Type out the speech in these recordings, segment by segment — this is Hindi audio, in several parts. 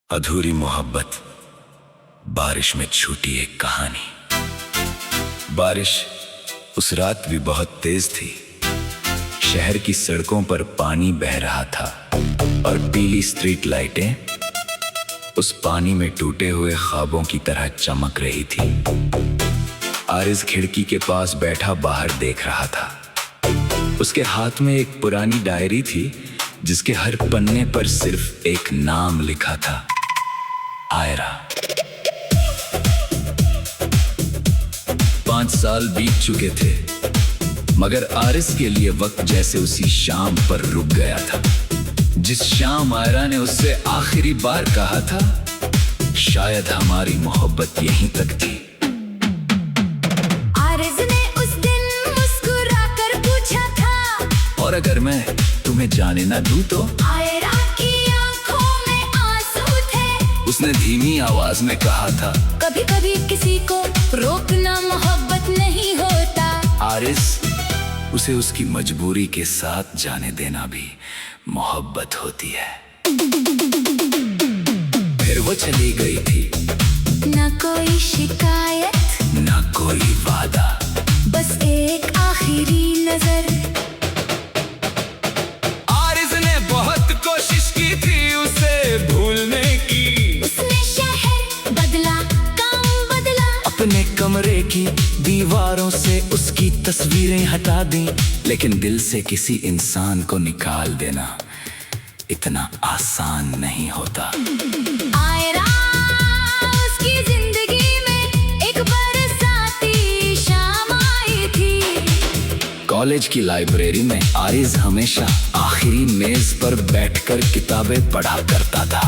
अधूरी मोहब्बत, बारिश में छूटी एक कहानी। बारिश उस रात भी बहुत तेज थी। शहर की सड़कों पर पानी बह रहा था और पीली स्ट्रीट लाइटें उस पानी में टूटे हुए ख्वाबों की तरह चमक रही थी। आरिज़ खिड़की के पास बैठा बाहर देख रहा था। उसके हाथ में एक पुरानी डायरी थी जिसके हर पन्ने पर सिर्फ एक नाम लिखा था, आयरा। 5 साल बीत चुके थे, मगर आरिज़ के लिए वक्त जैसे उसी शाम पर रुक गया था जिस शाम आयरा ने उससे आखिरी बार कहा था, शायद हमारी मोहब्बत यहीं तक थी। आरिज़ ने उस दिन मुस्कुराकर पूछा था, और अगर मैं तुम्हें जाने ना दूं तो? आयरा की आंखों में आंसू थे। उसने धीमी आवाज में कहा था, कभी कभी किसी को रोकना मोहब्बत नहीं होता। आरिज़, उसे उसकी मजबूरी के साथ जाने देना भी मोहब्बत होती है। फिर वो चली गई थी, न कोई शिकायत, ना कोई वादा, बस एक आखिरी नजर। आरिज़ ने बहुत कोशिश की थी उसे भूलने की। उसने शहर बदला, काम बदला, अपने कमरे की दीवारों से उसकी तस्वीरें हटा दी, लेकिन दिल से किसी इंसान को निकाल देना इतना आसान नहीं होता। आयरा उसकी जिंदगी में एक बरसाती शाम आई थी। कॉलेज की लाइब्रेरी में आरिज़ हमेशा आखिरी मेज पर बैठकर किताबें पढ़ा करता था।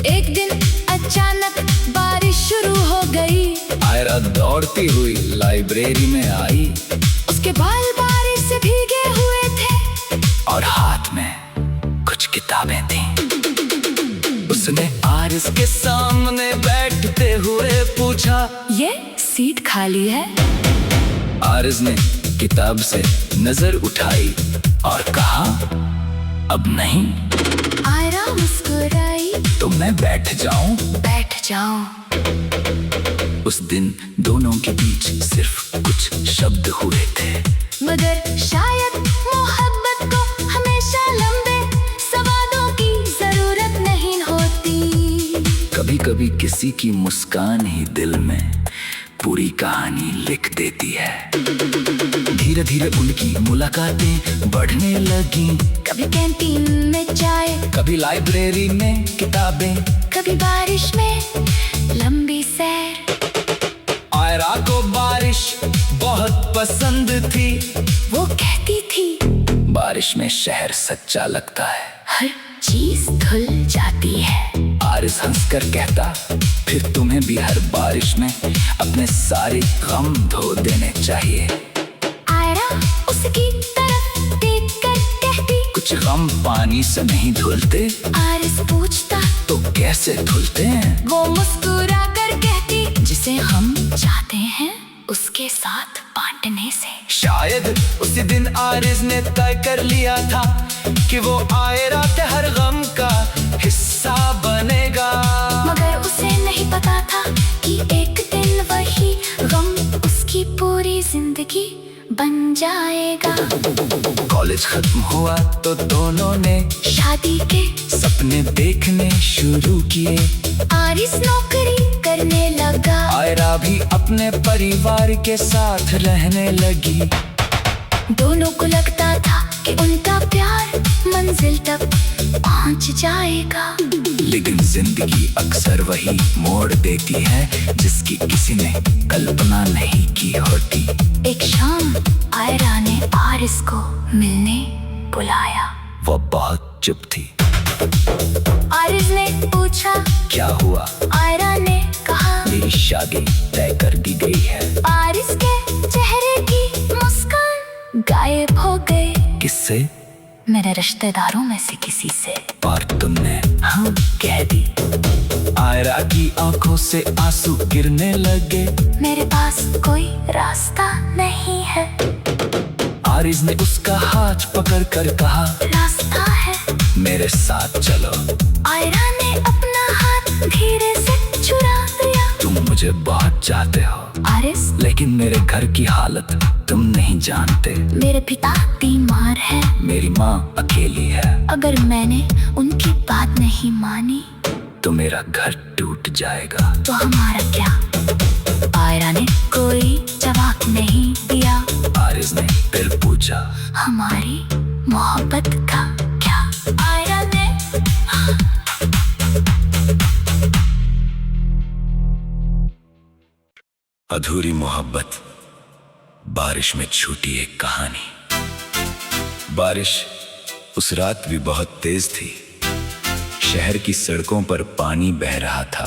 एक दिन अचानक बारिश शुरू हो गई। आयरा दौड़ती हुई लाइब्रेरी में आई उसके बाल बारिश से भीगे हुए थे और हाथ में कुछ किताबें थीं। उसने आरिज़ के सामने बैठते हुए पूछा, ये सीट खाली है? आरिज़ ने किताब से नजर उठाई और कहा, अब नहीं। आयरा मुस्कुराई, तो मैं बैठ जाऊं? बैठ जाओ। उस दिन दोनों के बीच सिर्फ कुछ शब्द हुए थे, मगर शायद मोहब्बत को हमेशा लंबे संवादों की जरूरत नहीं होती। कभी कभी किसी की मुस्कान ही दिल में पूरी कहानी लिख देती है। धीरे धीरे उनकी मुलाकातें बढ़ने लगी। कभी कैंटीन में चाय, कभी लाइब्रेरी में किताबें, कभी बारिश में लंबी सैर। आयरा को बारिश बहुत पसंद थी। वो कहती थी, बारिश में शहर सच्चा लगता है, हर चीज धुल जाती है। आरिज़ हंसकर कहता, फिर तुम्हें भी हर बारिश में अपने सारे गम धो देने चाहिए। आयरा उसकी तरफ देखकर कहती, कुछ गम पानी से नहीं धुलते। आरिज़ पूछता, तो कैसे धुलते हैं? वो मुस्कुरा कर कहती, जिसे हम चाहते हैं उसके साथ बांटने से। शायद उसी दिन आरिज़ ने तय कर लिया था कि वो आयरा के हर गम का हिस्सा बनेगा। मगर उसे नहीं पता था कि एक दिन वही गम उसकी पूरी जिंदगी बन जाएगा। कॉलेज खत्म हुआ तो दोनों ने शादी के सपने देखने शुरू किए। आरिज़ नौकरी करने लगा, आयरा भी अपने परिवार के साथ रहने लगी। दोनों को लगता था कि उनका प्यार मंजिल तक पहुंच जाएगा। लेकिन जिंदगी अक्सर वही मोड़ देती है जिसकी किसी ने कल्पना नहीं की होती। एक शाम आयरा ने आरिज़ को मिलने बुलाया। वो बहुत चुप थी। आरिज़ ने पूछा, क्या हुआ? आयरा ने कहा, मेरी शादी तय कर दी गई है। आरिज़ के चेहरे की मुस्कान गायब हो गई। किससे? मेरे रिश्तेदारों में से किसी से। और तुमने हाँ कह दी। आयरा की आंखों से आंसू गिरने लगे। मेरे पास कोई रास्ता नहीं है। आरिज़ ने उसका हाथ पकड़कर कहा, रास्ता है। मेरे साथ चलो। आयरा ने अपना मुझे बहुत चाहते हो, आरिस, लेकिन मेरे घर की हालत तुम नहीं जानते। मेरे पिता बीमार है, मेरी माँ अकेली है। अगर मैंने उनकी बात नहीं मानी तो मेरा घर टूट जाएगा। तो हमारा क्या? आयरा ने कोई जवाब नहीं दिया। आरिस ने फिर पूछा, हमारी मोहब्बत का क्या? आयरा ने अधूरी मोहब्बत, बारिश में छूटी एक कहानी। बारिश उस रात भी बहुत तेज थी। शहर की सड़कों पर पानी बह रहा था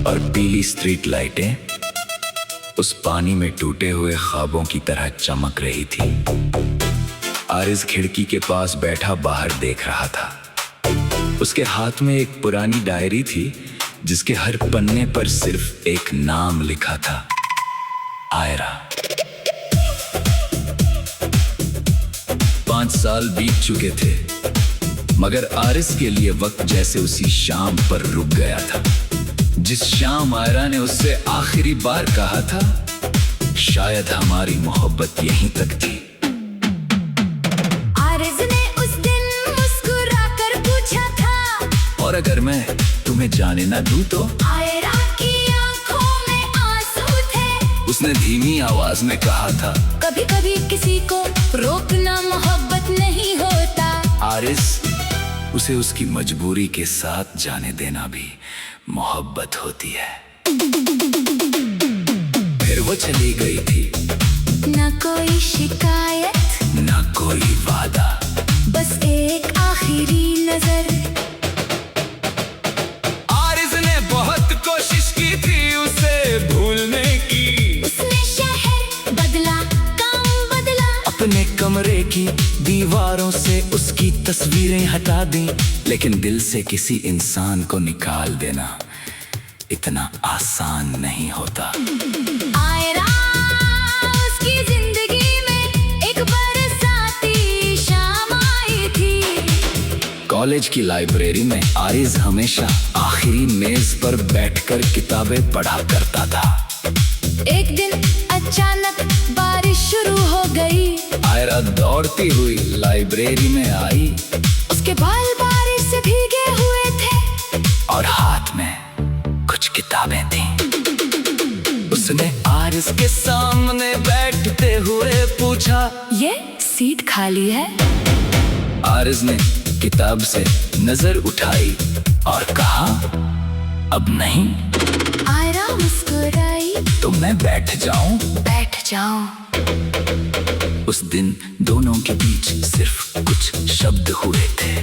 और पीली स्ट्रीट लाइटें उस पानी में टूटे हुए ख्वाबों की तरह चमक रही थी। आरिस खिड़की के पास बैठा बाहर देख रहा था। उसके हाथ में एक पुरानी डायरी थी जिसके हर पन्ने पर सिर्फ एक नाम लिखा था, आयरा। 5 साल बीत चुके थे, मगर आरिस के लिए वक्त जैसे उसी शाम पर रुक गया था जिस शाम आयरा ने उससे आखिरी बार कहा था, शायद हमारी मोहब्बत यहीं तक थी। आरिस ने उस दिन मुस्कुराकर पूछा था, और अगर मैं तुम्हें जाने ना दूं तो? आयरा की आंखों में आंसू थे। उसने धीमी आवाज में कहा था, कभी कभी किसी को रोकना मोहब्बत नहीं होता। आरिस, उसे उसकी मजबूरी के साथ जाने देना भी मोहब्बत होती है। फिर वो चली गई थी, न कोई शिकायत, ना कोई वादा, बस एक आखिरी नजर। आरिस ने बहुत कोशिश की थी उसे भूलने की। उसने शहर बदला, काम बदला, अपने कमरे की दीवारों से उसकी तस्वीरें हटा दी, लेकिन दिल से किसी इंसान को निकाल देना इतना आसान नहीं होता। आयरा उसकी जिंदगी में एक बरसाती शाम आई थी। कॉलेज की लाइब्रेरी में आरिस हमेशा आखिरी मेज पर बैठकर किताबें पढ़ा करता था। एक दिन अचानक बारिश शुरू हो गई। आयरा दौड़ती हुई लाइब्रेरी में आई उसके बाल बारिश से भीगे हुए थे और हाथ में कुछ किताबें थीं। उसने आरिस के सामने बैठते हुए पूछा, ये सीट खाली है? आरिस ने किताब से नजर उठाई और कहा, अब नहीं। आयरा मुस्कुराई, तो मैं बैठ जाऊं? बैठ जाओ। उस दिन दोनों के बीच सिर्फ कुछ शब्द हुए थे,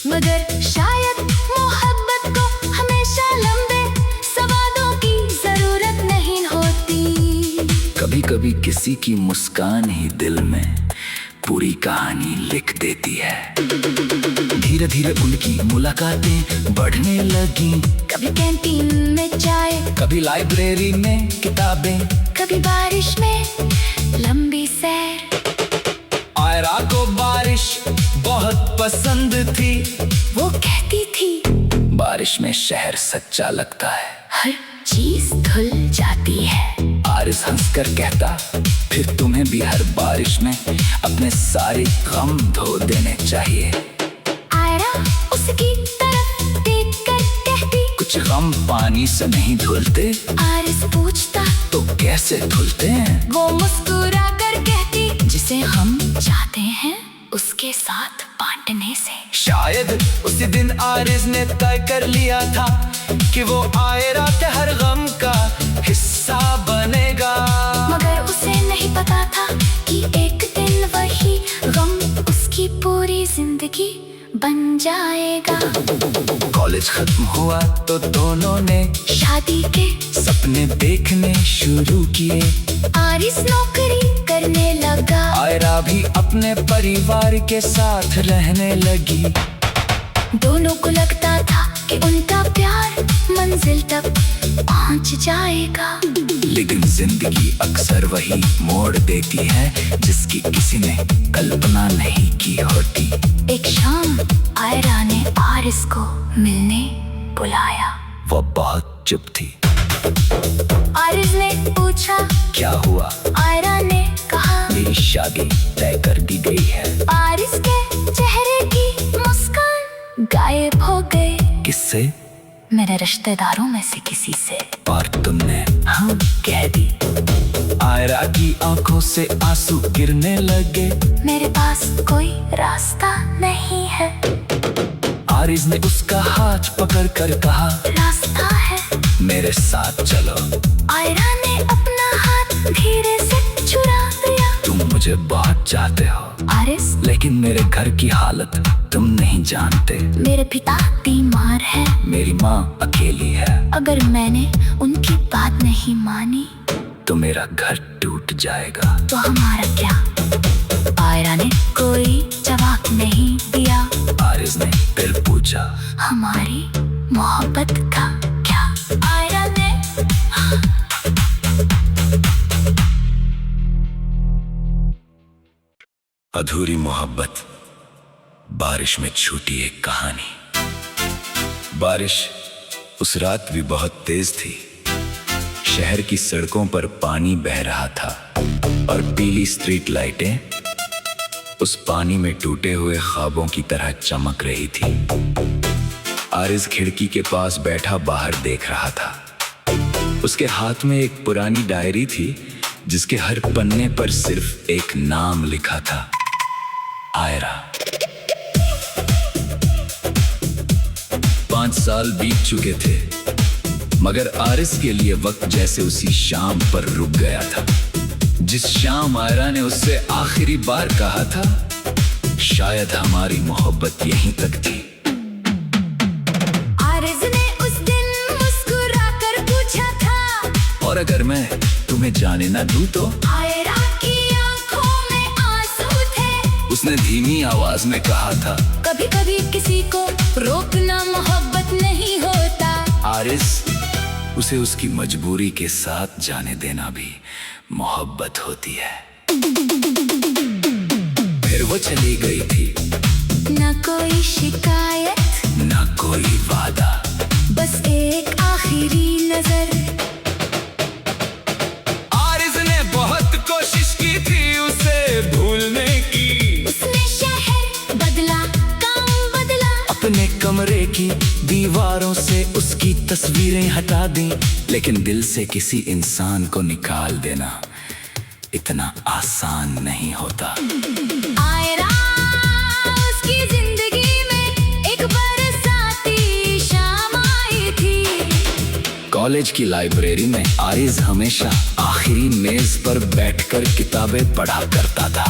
मगर शायद मोहब्बत को हमेशा लंबे सवालों की जरूरत नहीं होती। कभी कभी किसी की मुस्कान ही दिल में पूरी कहानी लिख देती है। धीरे धीरे उनकी मुलाकातें बढ़ने लगी। कभी कैंटीन में चाय, कभी लाइब्रेरी में किताबें, कभी बारिश में लंबी सैर। आयरा को बारिश बहुत पसंद थी। वो कहती थी, बारिश में शहर सच्चा लगता है, हर चीज धुल जाती है। आरिस हंसकर कहता, फिर तुम्हें भी हर बारिश में अपने सारे गम धो देने चाहिए। आयरा उसकी तरफ देखकर कहती, कुछ गम पानी से नहीं धुलते। आरिस पूछता, तो कैसे धुलते हैं? वो मुस्कुरा कर कहती, जिसे हम चाहते हैं उसके साथ बांटने से। शायद उसी दिन आरिस ने तय कर लिया था कि वो आयरा के हर गम का हिस्सा बनेगा। मगर उसे नहीं पता था कि एक दिन वही गम उसकी पूरी जिंदगी बन जाएगा। कॉलेज खत्म हुआ तो दोनों ने शादी के सपने देखने शुरू किए। आरिस नौकरी करने लगा, आयरा भी अपने परिवार के साथ रहने लगी। दोनों को लगता था कि उनका प्यार मंजिल तक पहुंच जाएगा। लेकिन जिंदगी अक्सर वही मोड़ देती है जिसकी किसी ने कल्पना नहीं की होती। एक शाम आयरा ने आरिस को मिलने बुलाया। वो बहुत चुप थी। आरिज ने पूछा क्या हुआ? आयरा ने कहा मेरी शादी तय कर दी गई है। आरिज के चेहरे की मुस्कान गायब हो गई। किससे? मेरे रिश्तेदारों में से किसी से। और तुमने हाँ कह दी। आयरा की आंखों से आंसू गिरने लगे। मेरे पास कोई रास्ता नहीं है। आरिज ने उसका हाथ पकड़ कर कहा रास्ता है, मेरे साथ चलो। आयरा ने अपना हाथ धीरे से चुरा लिया। तुम मुझे बहुत चाहते हो आरिज, लेकिन मेरे घर की हालत तुम नहीं जानते। मेरे पिता बीमार है, मेरी माँ अकेली है। अगर मैंने उनकी बात नहीं मानी तो मेरा घर टूट जाएगा। तो हमारा क्या? आयरा ने कोई जवाब नहीं दिया। आरिज ने फिर पूछा हमारी मोहब्बत का क्या? आयरा ने अधूरी मोहब्बत, बारिश में छूटी एक कहानी। बारिश उस रात भी बहुत तेज थी। शहर की सड़कों पर पानी बह रहा था और पीली स्ट्रीट लाइटें उस पानी में टूटे हुए ख्वाबों की तरह चमक रही थी। आरिज खिड़की के पास बैठा बाहर देख रहा था। उसके हाथ में एक पुरानी डायरी थी जिसके हर पन्ने पर सिर्फ एक नाम लिखा था, आयरा। 5 साल बीत चुके थे, मगर आरिज के लिए वक्त जैसे उसी शाम पर रुक गया था जिस शाम आयरा ने उससे आखिरी बार कहा था, शायद हमारी मोहब्बत यहीं तक थी। आरिज ने उस दिन मुस्कुराकर पूछा था, और अगर मैं तुम्हें जाने ना दूं तो? आयरा की आंखों में आंसू थे। उसने धीमी आवाज में कहा था, कभी कभी किसी को रोकना मोहब्बत नहीं होता। आरिज, उसे उसकी मजबूरी के साथ जाने देना भी मोहब्बत होती है। फिर वो चली गई थी। न कोई शिकायत, न कोई वादा, बस एक आखिरी नजर। आरिज ने बहुत कोशिश की थी उसे भूलने की। उसने शहर बदला, काम बदला, अपने कमरे की दीवारों से उसकी तस्वीरें हटा दी, लेकिन दिल से किसी इंसान को निकाल देना इतना आसान नहीं होता। आयरा उसकी जिंदगी में एक बरसाती शाम आई थी। कॉलेज की लाइब्रेरी में आरिज हमेशा आखिरी मेज पर बैठकर किताबें पढ़ा करता था।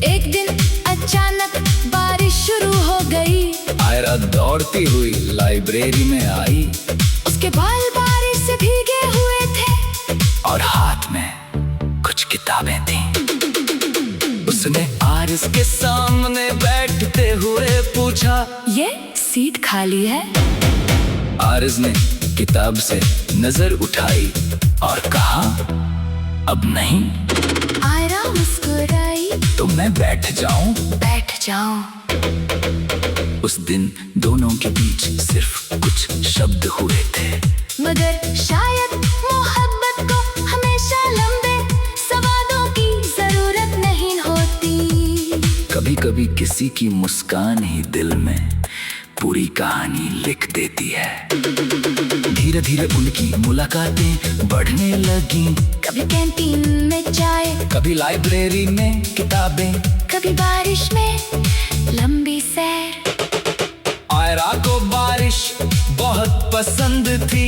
एक दिन अचानक बारिश शुरू हो गई। आयरा दौड़ती हुई लाइब्रेरी में आई। उसके बाल बारिश से भीगे हुए थे और हाथ में कुछ किताबें थीं। उसने आरिज के सामने बैठते हुए पूछा, ये सीट खाली है? आरिज ने किताब से नजर उठाई और कहा, अब नहीं। आयरा मुस्कुराई। तो मैं बैठ जाऊं? बैठ जाओ। उस दिन दोनों के बीच सिर्फ कुछ शब्द हुए थे, मगर शायद मोहब्बत को हमेशा लंबे सवालों की जरूरत नहीं होती। कभी कभी किसी की मुस्कान ही दिल में पूरी कहानी लिख देती है। धीरे धीरे उनकी मुलाकातें बढ़ने लगी। कभी कैंटीन में चाय, कभी लाइब्रेरी में किताबें, कभी बारिश में लंबी सैर। आयरा को बारिश बहुत पसंद थी।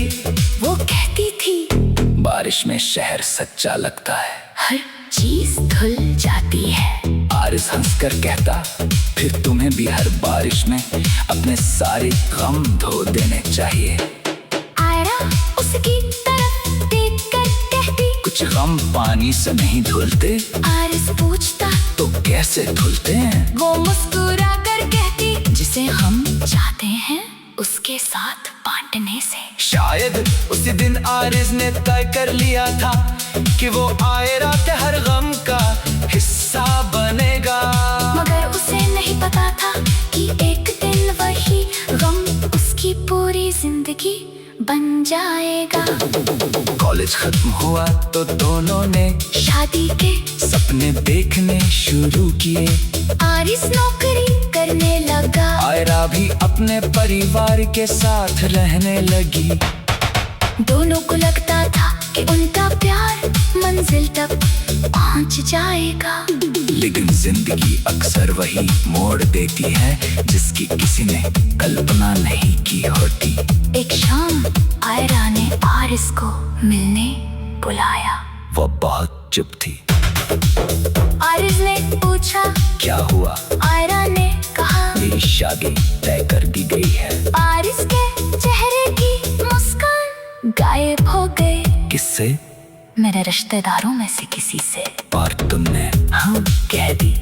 वो कहती थी, बारिश में शहर सच्चा लगता है, हर चीज धुल जाती है। आरिज हंसकर कहता, फिर तुम्हें भी हर बारिश में अपने सारे गम धो देने चाहिए। आयरा उसकी तरफ देखकर कहती, कुछ गम पानी से नहीं धुलते। आरिज पूछता, तो कैसे धुलते हैं? वो मुस्कुरा कर कहती, जिसे हम चाहते हैं उसके साथ बांटने से। शायद उसी दिन आरिज ने तय कर लिया था कि वो आयरा के हर गम का हिस्सा बनेगा, मगर उसे नहीं पता था कि एक दिन वही गम उसकी पूरी जिंदगी बन जाएगा। कॉलेज खत्म हुआ तो दोनों ने शादी के सपने देखने शुरू किए। आरिस नौकरी करने लगा, आयरा भी अपने परिवार के साथ रहने लगी। दोनों को लगता था कि उनका प्यार मंजिल तक पहुंच जाएगा। लेकिन जिंदगी अक्सर वही मोड़ देती है जिसकी किसी ने कल्पना नहीं की होती। एक शाम आयरा ने आरिस को मिलने बुलाया। वो बहुत चुप थी। आरिस ने पूछा, क्या हुआ? आयरा ने कहा, मेरी शादी तय कर दी गई है। आरिस के चेहरे की मुस्कान गायब हो गई। किससे? मेरे रिश्तेदारों में से किसी से। और तुमने हाँ कह दी।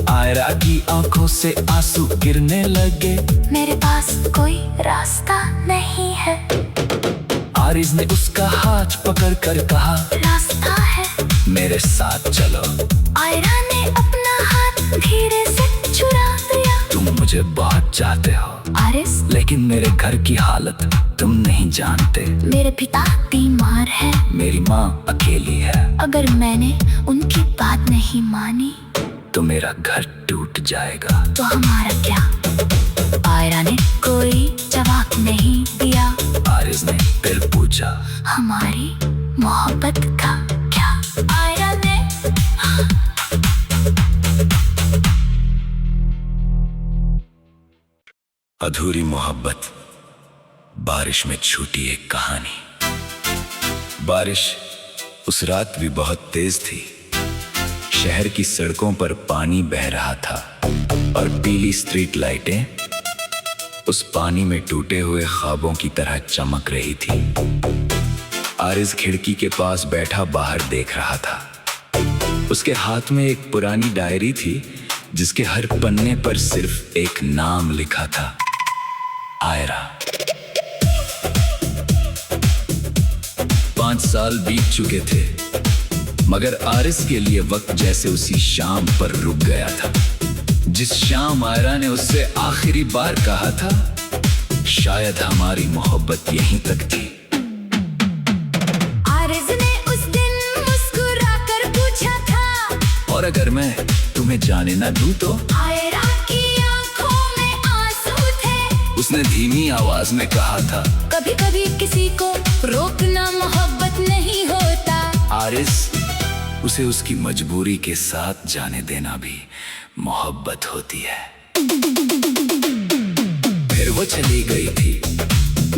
आयरा की आंखों से आंसू गिरने लगे। मेरे पास कोई रास्ता नहीं है। आरिस ने उसका हाथ पकड़ कर कहा, रास्ता है, मेरे साथ चलो। आयरा ने अपना हाथ धीरे से चुरा दिया। तुम मुझे बहुत चाहते हो आरिस, लेकिन मेरे घर की हालत तुम नहीं जानते। मेरे पिता बीमार है, मेरी माँ अकेली है। अगर मैंने उनकी बात नहीं मानी तो मेरा घर टूट जाएगा। तो हमारा क्या? आयरा ने कोई जवाब नहीं दिया। आरिस ने फिर पूछा, हमारी मोहब्बत का क्या? आयरा ने अधूरी मोहब्बत, बारिश में छूटी एक कहानी। बारिश उस रात भी बहुत तेज थी। शहर की सड़कों पर पानी बह रहा था और पीली स्ट्रीट लाइटें उस पानी में टूटे हुए ख्वाबों की तरह चमक रही थी। आरिस खिड़की के पास बैठा बाहर देख रहा था। उसके हाथ में एक पुरानी डायरी थी जिसके हर पन्ने पर सिर्फ एक नाम लिखा था, आयरा। 5 साल बीत चुके थे, मगर आरिस के लिए वक्त जैसे उसी शाम पर रुक गया था जिस शाम आयरा ने उससे आखिरी बार कहा था, शायद हमारी मोहब्बत यहीं तक थी। आरिस ने उस दिन मुस्कुराकर पूछा था, और अगर मैं तुम्हें जाने ना दूं तो? आयरा की आंखों में आंसू थे। उसने धीमी आवाज में कहा था, कभी कभी किसी को रोकना मोहब्बत नहीं होता। आरिस, उसे उसकी मजबूरी के साथ जाने देना भी मोहब्बत होती है। फिर वो चली गई थी।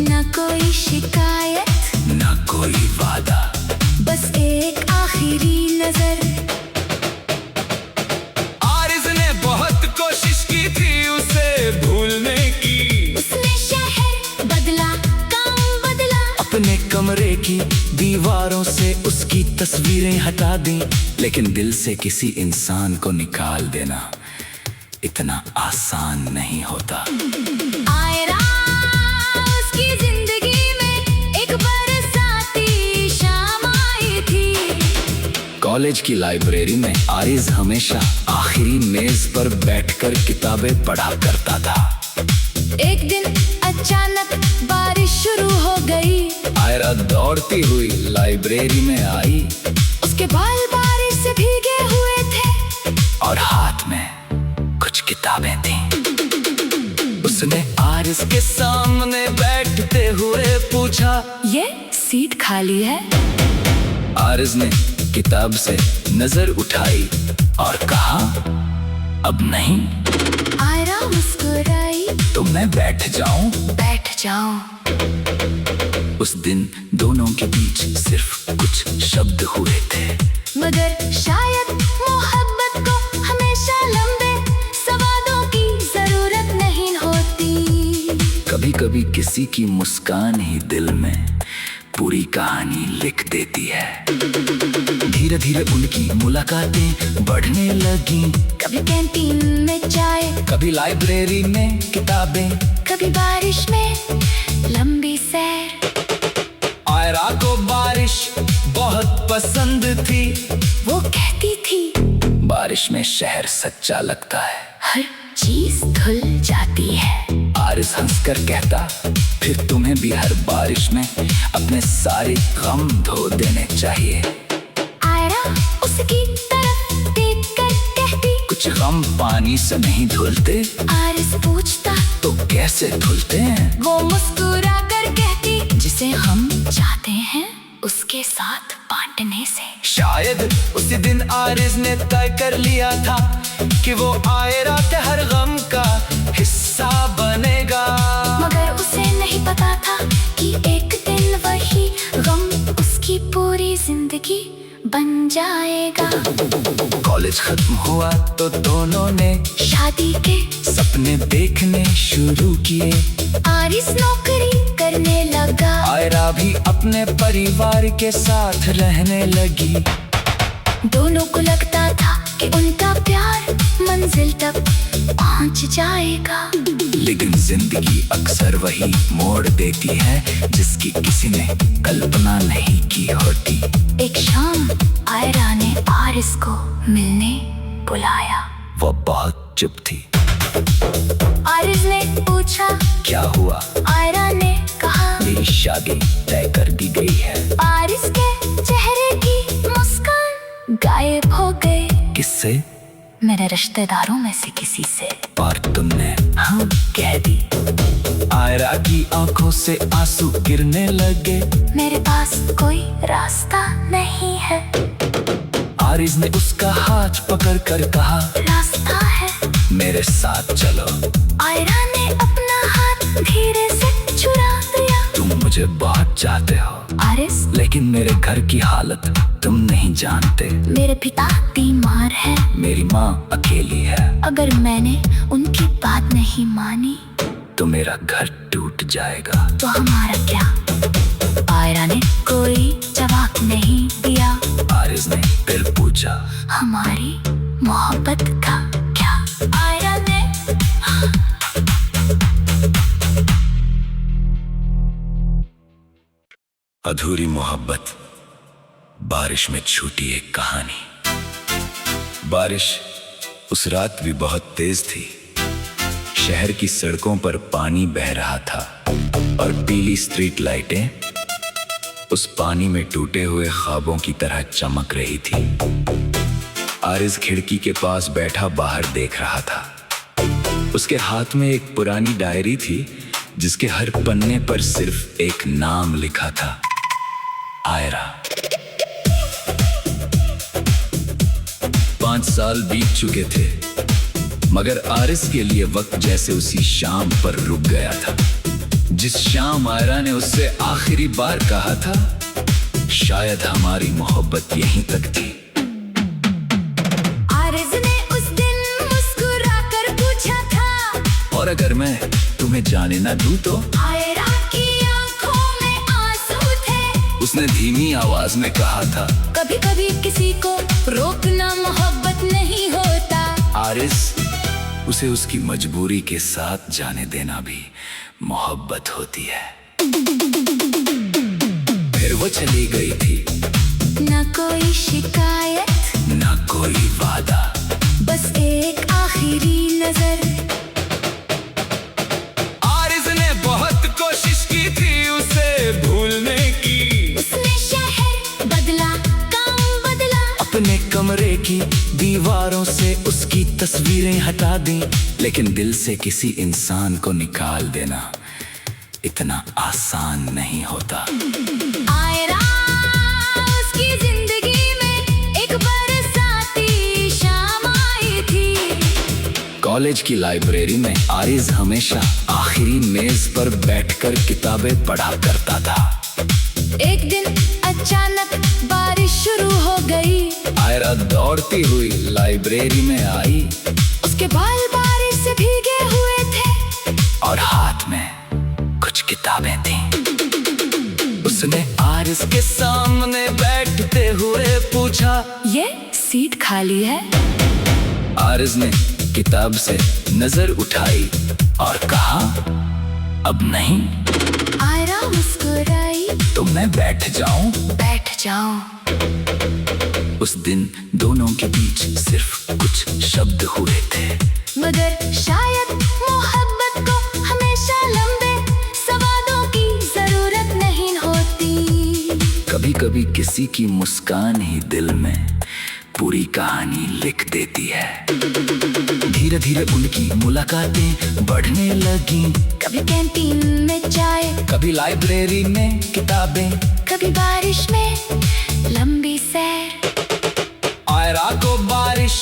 न कोई शिकायत, न कोई वादा, बस एक आखिरी नजर। आरिस ने बहुत कोशिश की थी उसे भूलने की। उसने शहर बदला, काम बदला, अपने कमरे की दीवारों से उसकी तस्वीरें हटा दी। लेकिन दिल से किसी इंसान को निकाल देना इतना आसान नहीं होता। आयरा उसकी जिंदगी में एक बरसाती शाम आई थी। कॉलेज की लाइब्रेरी में आरिस हमेशा आखिरी मेज पर बैठकर किताबें पढ़ा करता था। एक दिन अचानक बारिश शुरू हो गई। आयरा दौड़ती हुई लाइब्रेरी में आई। उसके बाल बारिश से भीगे हुए थे और हाथ में कुछ किताबें थीं। उसने आरिस के सामने बैठते हुए पूछा, ये सीट खाली है? आरिस ने किताब से नजर उठाई और कहा, अब नहीं। आयरा मुस्कुराई, तो मैं बैठ जाऊं? बैठ जाओ। उस दिन दोनों के बीच सिर्फ कुछ शब्द हुए थे, मगर शायद मोहब्बत को हमेशा लंबे संवादों की जरूरत नहीं होती। कभी कभी किसी की मुस्कान ही दिल में पूरी कहानी लिख देती है। धीरे धीरे उनकी मुलाकातें बढ़ने लगी। कभी कैंटीन में चाय, कभी लाइब्रेरी में किताबें, कभी बारिश में लंबी सैर। आयरा को बारिश बहुत पसंद थी। वो कहती थी, बारिश में शहर सच्चा लगता है, हर चीज धुल जाती है। आरिस हंसकर कहता, फिर तुम्हें भी हर बारिश में अपने सारे गम धो देने चाहिए। आयरा उसकी तरफ देख कर कहती, कुछ गम पानी से नहीं धुलते। आरिस पूछता, तो कैसे धुलते हैं? वो मुस्कुरा कर कहती, जिसे हम चाहते हैं उसके साथ बांटने से। शायद उसी दिन आरिस ने तय कर लिया था कि वो आयरा के हर गम का हिस्सा बनेगा। मगर उसे नहीं पता था कि एक दिन वही गम उसकी पूरी जिंदगी बन जाएगा। कॉलेज खत्म हुआ तो दोनों ने शादी के सपने देखने शुरू किए। आरिस नौकरी करने लगा, आयरा भी अपने परिवार के साथ रहने लगी। दोनों को लगता था कि उनका प्यार मंजिल तक पहुंच जाएगा। लेकिन जिंदगी अक्सर वही मोड़ देती है जिसकी किसी ने कल्पना नहीं की होती। एक शाम आयरा ने आरिस को मिलने बुलाया। वो बहुत चुप थी। आरिस ने पूछा, क्या हुआ? आयरा ने कहा, मेरी शादी तय कर दी गई है। आरिस के चेहरे की मुस्कान गायब हो गई। किससे? मेरे रिश्तेदारों में से किसी से। और तुमने हाँ कह दी। आयरा की आंखों से आंसू गिरने लगे। मेरे पास कोई रास्ता नहीं है। आरिस ने उसका हाथ पकड़ कर कहा, रास्ता है, मेरे साथ चलो। आयरा ने अपना हाथ धीरे से चुरा दिया। तुम मुझे बहुत चाहते हो आरिस, लेकिन मेरे घर की हालत तुम नहीं जानते। मेरे पिता बीमार है, मेरी माँ अकेली है। अगर मैंने उनकी बात नहीं मानी तो मेरा घर टूट जाएगा। तो हमारा क्या? आयरा ने कोई जवाब नहीं दिया। आरिस ने फिर पूछा, हमारी मोहब्बत का क्या? आयरा ने अधूरी मोहब्बत, बारिश में छूटी एक कहानी। बारिश उस रात भी बहुत तेज थी। शहर की सड़कों पर पानी बह रहा था और पीली स्ट्रीट लाइटें उस पानी में टूटे हुए ख्वाबों की तरह चमक रही थी। आरिस खिड़की के पास बैठा बाहर देख रहा था। उसके हाथ में एक पुरानी डायरी थी जिसके हर पन्ने पर सिर्फ एक नाम लिखा था, आयरा। 5 साल बीत चुके थे, मगर आरिस के लिए वक्त जैसे उसी शाम पर रुक गया था जिस शाम आयरा ने उससे आखिरी बार कहा था, शायद हमारी मोहब्बत यहीं तक थी। आरिस ने उस दिन मुस्कुरा कर पूछा था, और अगर मैं तुम्हें जाने ना दूं तो? आयरा की आंखों में आंसू थे। उसने धीमी आवाज में कहा था, कभी कभी किसी को रोकना मोहब्बत नहीं होता। आरिस, उसे उसकी मजबूरी के साथ जाने देना भी मोहब्बत होती है। फिर वो चली गई थी। न कोई शिकायत, न कोई वादा, बस एक आखिरी नजर। आरिस ने बहुत कोशिश की थी उसे भूलने की। उसने शहर बदला, काम बदला, अपने कमरे की दीवारों से उसकी तस्वीरें हटा दी, लेकिन दिल से किसी इंसान को निकाल देना इतना आसान नहीं होता। आयरा उसकी जिंदगी में एक बरसाती शाम आई थी। कॉलेज की लाइब्रेरी में आरिस हमेशा आखिरी मेज पर बैठकर किताबें पढ़ा करता था। एक दिन अचानक बारिश शुरू हो गई। आयरा दौड़ती हुई लाइब्रेरी में आई। उसके बाल बारिश से भीगे हुए थे और हाथ में कुछ किताबें थीं। उसने आरिस के सामने बैठते हुए पूछा, ये सीट खाली है? आरिस ने किताब से नजर उठाई और कहा, अब नहीं। आयरा मुस्कुराई। तो मैं बैठ जाऊं? बैठ जाओ। उस दिन दोनों के बीच सिर्फ कुछ शब्द हुए थे, मगर शायद मोहब्बत को हमेशा लंबे सवालों कभी कभी किसी की मुस्कान ही दिल में पूरी कहानी लिख देती है। धीरे धीरे उनकी मुलाकातें बढ़ने लगी। कभी कैंटीन में चाय, कभी लाइब्रेरी में किताबें, कभी बारिश में लंबी सैर। आयरा को बारिश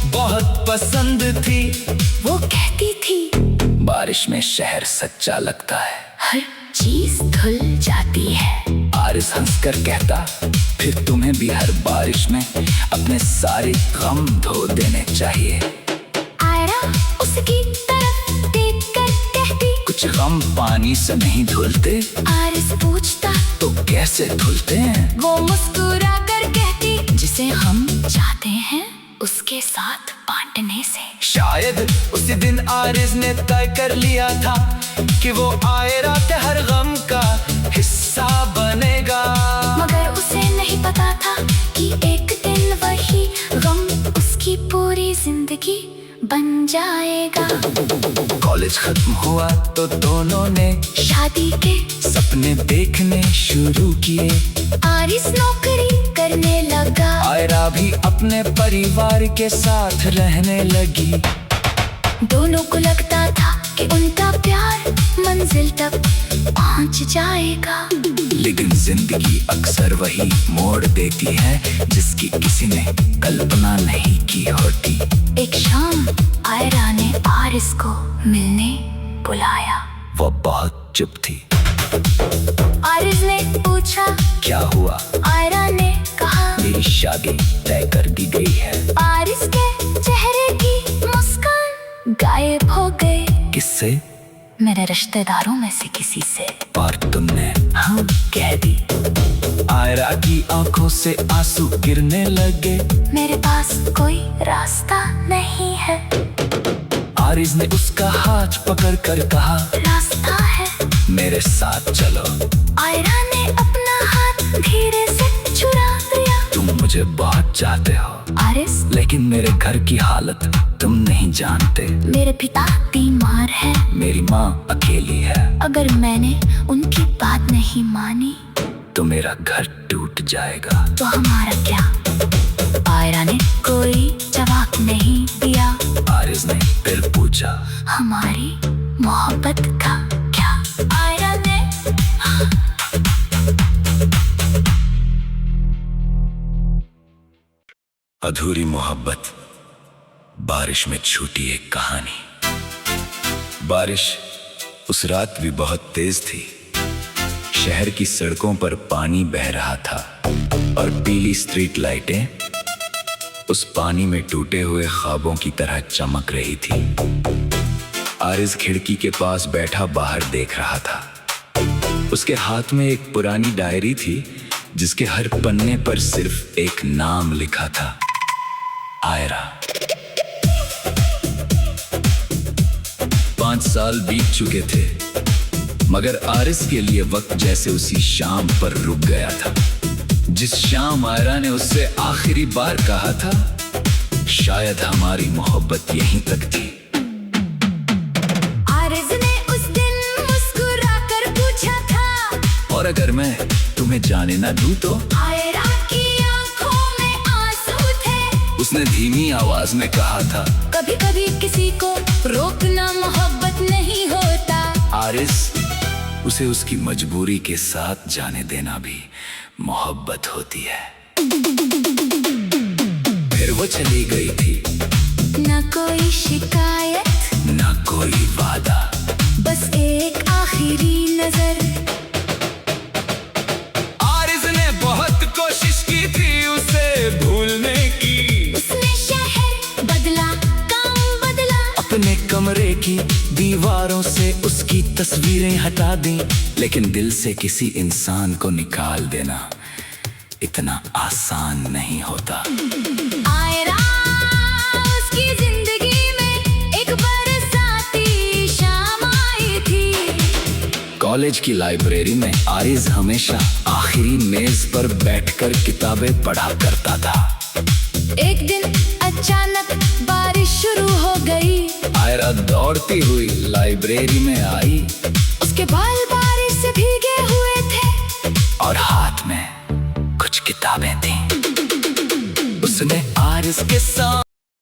बहुत पसंद थी। वो कहती थी बारिश में शहर सच्चा लगता है, हर चीज धुल जाती है। आरिस हंसकर कहता, फिर तुम्हें भी हर बारिश में अपने सारे गम धो देने चाहिए। आयरा उसकी तरफ देखकर कहती, कुछ गम पानी से नहीं धुलते। आरिस पूछता, तो कैसे धुलते हैं? वो मुस्कुरा कर कहती, जिसे हम चाहते हैं उसके साथ बांटने से। शायद उसी दिन आरिस ने तय कर लिया था कि वो आयरा के हर गम का हिस्सा बनेगा। मगर उसे नहीं पता था कि एक दिन वही गम उसकी पूरी जिंदगी बन जाएगा। कॉलेज खत्म हुआ तो दोनों ने शादी के सपने देखने शुरू किए। आरिस नौकरी करने लगा, आयरा भी अपने परिवार के साथ रहने लगी। दोनों को लगता था कि उनका प्यार मंजिल तक पहुंच जाएगा। लेकिन जिंदगी अक्सर वही मोड़ देती है जिसकी किसी ने कल्पना नहीं की होती। एक शाम आयरा ने आरिस को मिलने बुलाया। वो बहुत चुप थी। आरिस ने पूछा, क्या हुआ? आयरा ने कहा, मेरी शादी तय कर दी गई है। आरिस के चेहरे की मुस्कान गायब हो गई। किससे? मेरे रिश्तेदारों में से किसी से। और तुमने हाँ कह दी। आयरा की आंखों से आंसू गिरने लगे। मेरे पास कोई रास्ता नहीं है। आरिस ने उसका हाथ पकड़ कर कहा, रास्ता है, मेरे साथ चलो। आयरा ने अपना हाथ धीरे से चुरा दिया। तुम मुझे बहुत चाहते हो आरिस, लेकिन मेरे घर की हालत तुम नहीं जानते। मेरे पिता बीमार है, मेरी माँ अकेली है। अगर मैंने उनकी बात नहीं मानी तो मेरा घर टूट जाएगा। तो हमारा क्या? आयरा ने कोई जवाब नहीं दिया। आरिस ने फिर पूछा, हमारी मोहब्बत का क्या? आयरा ने अधूरी मोहब्बत, बारिश में छूटी एक कहानी। बारिश उस रात भी बहुत तेज थी। शहर की सड़कों पर पानी बह रहा था और पीली स्ट्रीट लाइटें उस पानी में टूटे हुए ख्वाबों की तरह चमक रही थी। आरिस खिड़की के पास बैठा बाहर देख रहा था। उसके हाथ में एक पुरानी डायरी थी जिसके हर पन्ने पर सिर्फ एक नाम लिखा था, आयरा। 5 साल बीत चुके थे, मगर आरिस के लिए वक्त जैसे उसी शाम पर रुक गया था जिस शाम आयरा ने उससे आखिरी बार कहा था, शायद हमारी मोहब्बत यहीं तक थी। आरिस ने उस दिन मुस्कुरा कर पूछा था, और अगर मैं तुम्हें जाने ना दूं तो? आयरा की आंखों में आंसू थे। उसने धीमी आवाज में कहा था, कभी कभी किसी को रोकना मोहब्बत नहीं होता। आरिस, उसे उसकी मजबूरी के साथ जाने देना भी मोहब्बत होती है। फिर वो चली गई थी। न कोई शिकायत, न कोई वादा, बस एक आखिरी नजर। आरिस ने बहुत कोशिश की थी उसे भूलने की। उसने शहर बदला, काम बदला, अपने कमरे की दीवारों से उसकी तस्वीरें हटा दी, लेकिन दिल से किसी इंसान को निकाल देना इतना आसान नहीं होता। आयरा उसकी जिंदगी में एक बरसाती शाम आई थी। कॉलेज की लाइब्रेरी में आरिस हमेशा आखिरी मेज पर बैठकर किताबें पढ़ा करता था। एक दिन अचानक बारिश शुरू हो गई। आयरा दौड़ती हुई लाइब्रेरी में आई। उसके बाल बारिश से भीगे हुए थे और हाथ में उसने आरिस के साथ